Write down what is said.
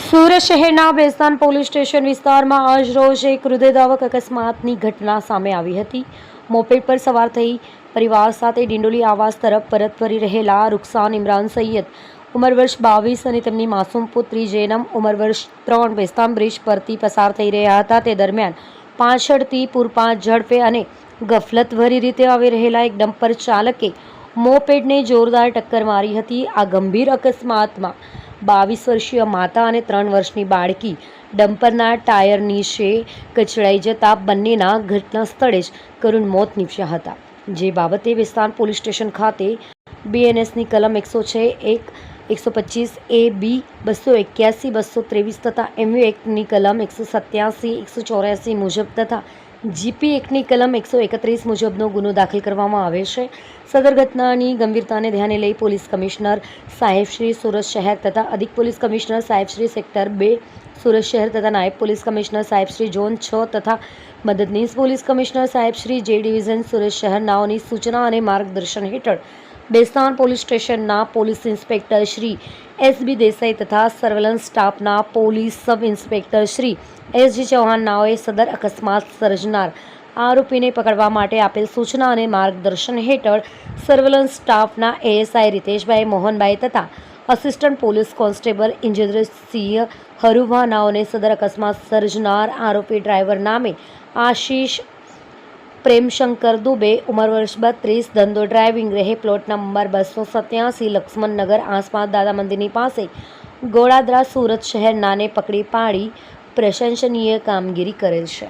સુરત શહેરના Bestan police station વિસ્તારમાં આજ રોજ એક હૃદયદાવક અકસ્માતની ઘટના સામે આવી હતી। મોપેડ પર સવાર થઈ પરિવાર સાથે ડિંડોલી આવાસ તરફ પરત ફરી રહેલા રૂકસાન ઇમરાન સૈયદ ઉંમર વર્ષ 22 અને તેમની માસૂમ પુત્રી જેનમ ઉંમર વર્ષ 3 બેસ્તાન બ્રિજ પરથી પસાર થઈ રહ્યા હતા। તે દરમિયાન પાછળથી પૂરપાટ ઝડપે અને ગફલતભરી રીતે આવી રહેલા એક ડમ્પર ચાલકે મોપેડને જોરદાર ટક્કર મારી હતી। આ ગંભીર અકસ્માતમાં 22 વર્ષીય માતા અને 3 વર્ષની બાળકી ડમ્પરના ટાયર નીચે કચડાઈ જતા બંનેના ઘટના સ્થળે જ કરુણ મોત નીપજ્યા હતા। જે બાબતે બેસ્તાન પોલીસ સ્ટેશન ખાતે બીએનએસની કલમ 106(1) 125 AB 281 223 તથા એમયુ એક્ટની કલમ 187 184 મુજબ તથા જીપી એક્ટની કલમ 131 મુજબનો ગુનો દાખલ કરવામાં આવે છે। સદર ઘટનાની ગંભીરતાને ધ્યાને લઈ પોલીસ કમિશનર સાહેબ શ્રી સુરત શહેર તથા અધિક પોલીસ કમિશનર સાહેબ શ્રી સેક્ટર 2 સુરત શહેર તથા નાયબ પોલીસ કમિશનર સાહેબ શ્રી ઝોન 6 તથા મદદનીશ પોલીસ કમિશનર સાહેબ શ્રી જે ડિવિઝન સુરત શહેર નાઓની સૂચના અને માર્ગદર્શન હેઠળ બેસ્તાન પોલીસ સ્ટેશનના police inspector Shri SB Desai તથા સર્વેલન્સ સ્ટાફના police sub inspector Shri SG Chauhan નાઓએ સદર અકસ્માત સર્જનાર આરોપીને પકડવા માટે આપેલ સૂચના અને માર્ગદર્શન હેઠળ સર્વેલન્સ સ્ટાફના એએસઆઈ રીતેશભાઈ મોહનભાઈ તથા અસિસ્ટન્ટ પોલીસ કોન્સ્ટેબલ ઇન્દ્રસિંહ હરુભા નાઓને સદર અકસ્માત સર્જનાર આરોપી ડ્રાઈવર નામે આશીષ પ્રેમશંકર દુબે ઉંમર વર્ષ 32 ધંધો ડ્રાઇવિંગ રહે પ્લોટ નંબર 287 લક્ષ્મણનગર આસપાસ દાદા મંદિરની પાસે ગોળાદરા સુરત શહેર નાને પકડી પાડી પ્રશંસનીય કામગીરી કરેલ છે।